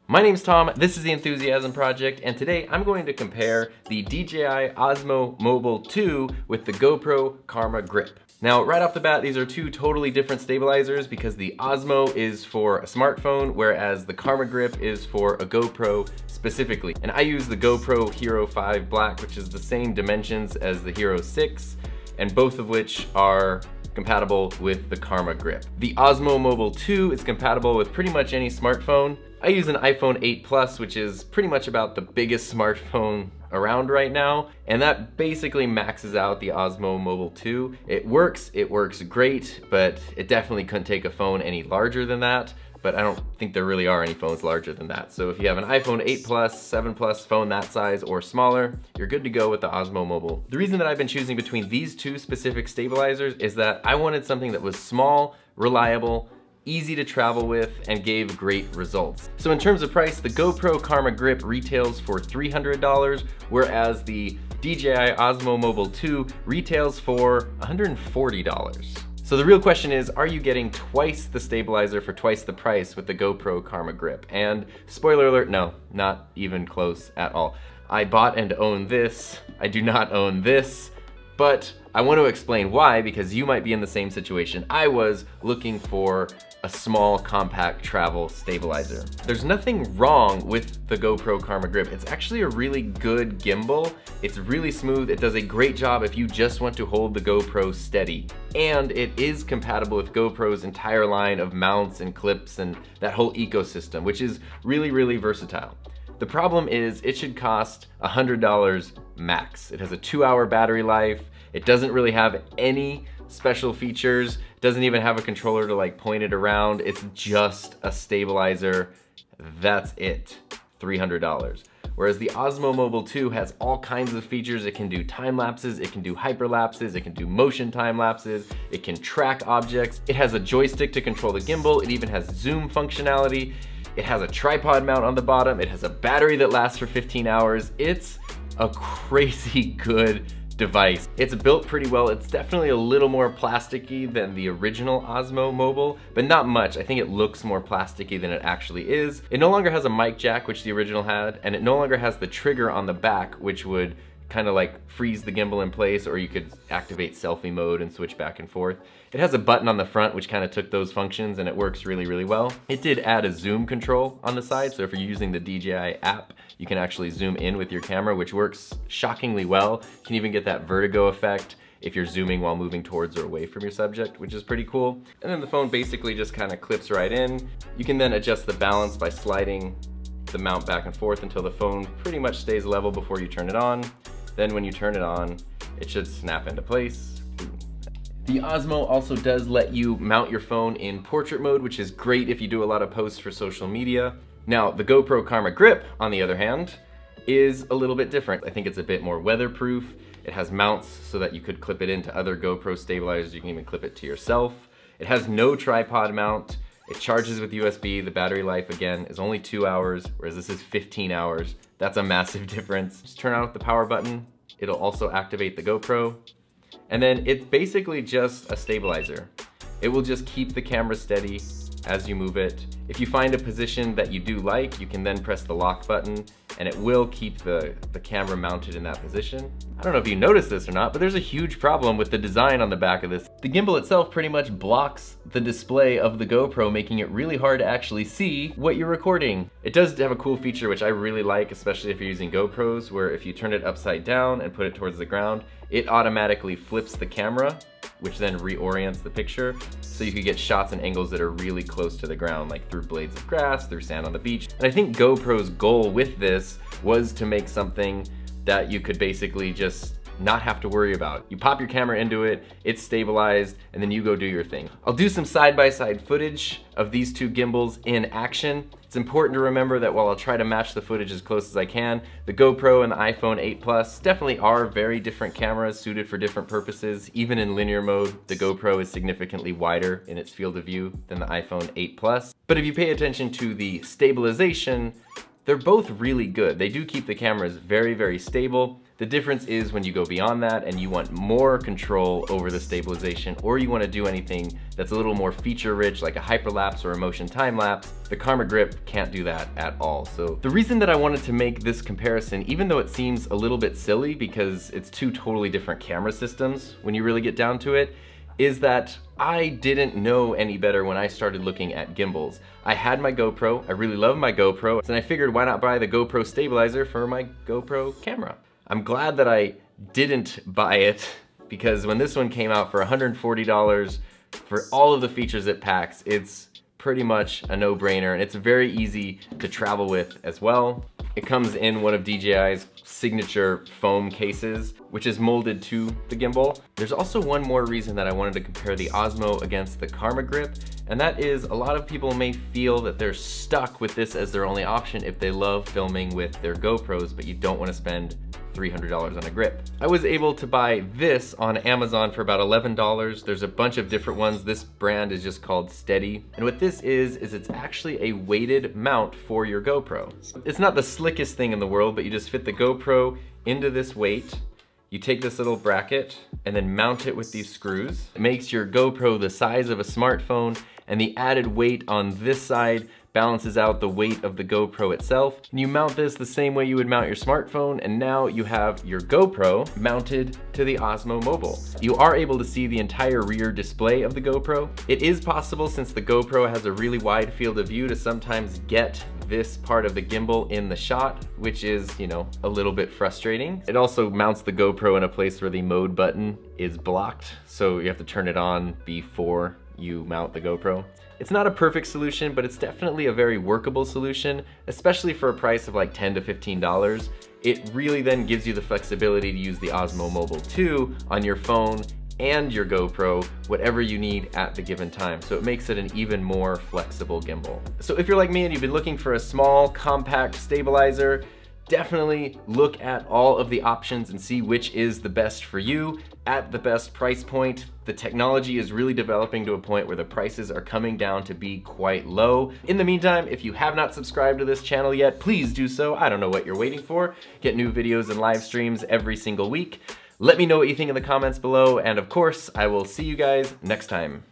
My name's Tom, this is the Enthusiasm Project, and today I'm going to compare the DJI Osmo Mobile 2 with the GoPro Karma Grip. Now, right off the bat, these are two totally different stabilizers because the Osmo is for a smartphone, whereas the Karma Grip is for a GoPro specifically. And I use the GoPro Hero 5 Black, which is the same dimensions as the Hero 6, and both of which are compatible with the Karma Grip. The Osmo Mobile 2 is compatible with pretty much any smartphone. I use an iPhone 8 Plus, which is pretty much about the biggest smartphone around right now, and that basically maxes out the Osmo Mobile 2. It works great, but it definitely couldn't take a phone any larger than that, but I don't think there really are any phones larger than that. So if you have an iPhone 8 Plus, 7 Plus phone that size or smaller, you're good to go with the Osmo Mobile. The reason that I've been choosing between these two specific stabilizers is that I wanted something that was small, reliable, easy to travel with, and gave great results. So in terms of price, the GoPro Karma Grip retails for $300, whereas the DJI Osmo Mobile 2 retails for $140. So the real question is, are you getting twice the stabilizer for twice the price with the GoPro Karma Grip? And spoiler alert, no, not even close at all. I bought and own this, I do not own this, but I want to explain why, because you might be in the same situation I was, looking for a small, compact travel stabilizer. There's nothing wrong with the GoPro Karma Grip. It's actually a really good gimbal. It's really smooth. It does a great job if you just want to hold the GoPro steady. And it is compatible with GoPro's entire line of mounts and clips and that whole ecosystem, which is really, really versatile. The problem is it should cost $100 max. It has a 2-hour battery life. It doesn't really have any special features. It doesn't even have a controller to like point it around. It's just a stabilizer. That's it. $300. Whereas the Osmo Mobile 2 has all kinds of features. It can do time lapses, it can do hyperlapses, it can do motion time lapses, it can track objects. It has a joystick to control the gimbal. It even has zoom functionality. It has a tripod mount on the bottom. It has a battery that lasts for 15 hours. It's a crazy good device. It's built pretty well. It's definitely a little more plasticky than the original Osmo Mobile, but not much. I think it looks more plasticky than it actually is. It no longer has a mic jack, which the original had, and it no longer has the trigger on the back, which would kind of like freeze the gimbal in place, or you could activate selfie mode and switch back and forth. It has a button on the front which kind of took those functions, and it works really, really well. It did add a zoom control on the side, so if you're using the DJI app, you can actually zoom in with your camera, which works shockingly well. You can even get that vertigo effect if you're zooming while moving towards or away from your subject, which is pretty cool. And then the phone basically just kind of clips right in. You can then adjust the balance by sliding the mount back and forth until the phone pretty much stays level before you turn it on. Then when you turn it on, it should snap into place. The Osmo also does let you mount your phone in portrait mode, which is great if you do a lot of posts for social media. Now, the GoPro Karma Grip, on the other hand, is a little bit different. I think it's a bit more weatherproof. It has mounts so that you could clip it into other GoPro stabilizers. You can even clip it to yourself. It has no tripod mount. It charges with USB. The battery life, again, is only 2 hours, whereas this is 15 hours. That's a massive difference. Just turn on the power button. It'll also activate the GoPro. And then it's basically just a stabilizer. It will just keep the camera steady as you move it. If you find a position that you do like, you can then press the lock button and it will keep the camera mounted in that position. I don't know if you noticed this or not, but there's a huge problem with the design on the back of this. The gimbal itself pretty much blocks the display of the GoPro, making it really hard to actually see what you're recording. It does have a cool feature which I really like, especially if you're using GoPros, where if you turn it upside down and put it towards the ground, it automatically flips the camera, which then reorients the picture, so you could get shots and angles that are really close to the ground, like through blades of grass, through sand on the beach. And I think GoPro's goal with this was to make something that you could basically just not have to worry about. You pop your camera into it, it's stabilized, and then you go do your thing. I'll do some side-by-side footage of these two gimbals in action. It's important to remember that while I'll try to match the footage as close as I can, the GoPro and the iPhone 8 Plus definitely are very different cameras suited for different purposes. Even in linear mode, the GoPro is significantly wider in its field of view than the iPhone 8 Plus. But if you pay attention to the stabilization, They're both really good. They do keep the cameras very, very stable. The difference is when you go beyond that and you want more control over the stabilization, or you want to do anything that's a little more feature rich like a hyperlapse or a motion time lapse, the Karma Grip can't do that at all. So the reason that I wanted to make this comparison, even though it seems a little bit silly because it's two totally different camera systems when you really get down to it, is that I didn't know any better when I started looking at gimbals. I had my GoPro, I really love my GoPro, and I figured why not buy the GoPro stabilizer for my GoPro camera. I'm glad that I didn't buy it, because when this one came out for $140 for all of the features it packs, it's pretty much a no-brainer, and it's very easy to travel with as well. It comes in one of DJI's signature foam cases, which is molded to the gimbal. There's also one more reason that I wanted to compare the Osmo against the Karma Grip, and that is a lot of people may feel that they're stuck with this as their only option if they love filming with their GoPros, but you don't want to spend $300 on a grip. I was able to buy this on Amazon for about $11. There's a bunch of different ones. This brand is just called Steady. And what this is it's actually a weighted mount for your GoPro. It's not the slickest thing in the world, but you just fit the GoPro into this weight. You take this little bracket and then mount it with these screws. It makes your GoPro the size of a smartphone, and the added weight on this side balances out the weight of the GoPro itself. And you mount this the same way you would mount your smartphone, and now you have your GoPro mounted to the Osmo Mobile. You are able to see the entire rear display of the GoPro. It is possible, since the GoPro has a really wide field of view, to sometimes get this part of the gimbal in the shot, which is, you know, a little bit frustrating. It also mounts the GoPro in a place where the mode button is blocked, so you have to turn it on before you mount the GoPro. It's not a perfect solution, but it's definitely a very workable solution, especially for a price of like $10 to $15. It really then gives you the flexibility to use the Osmo Mobile 2 on your phone and your GoPro, whatever you need at the given time. So it makes it an even more flexible gimbal. So if you're like me and you've been looking for a small, compact stabilizer, definitely look at all of the options and see which is the best for you at the best price point. The technology is really developing to a point where the prices are coming down to be quite low. In the meantime, if you have not subscribed to this channel yet, please do so. I don't know what you're waiting for. Get new videos and live streams every single week. Let me know what you think in the comments below, and of course, I will see you guys next time.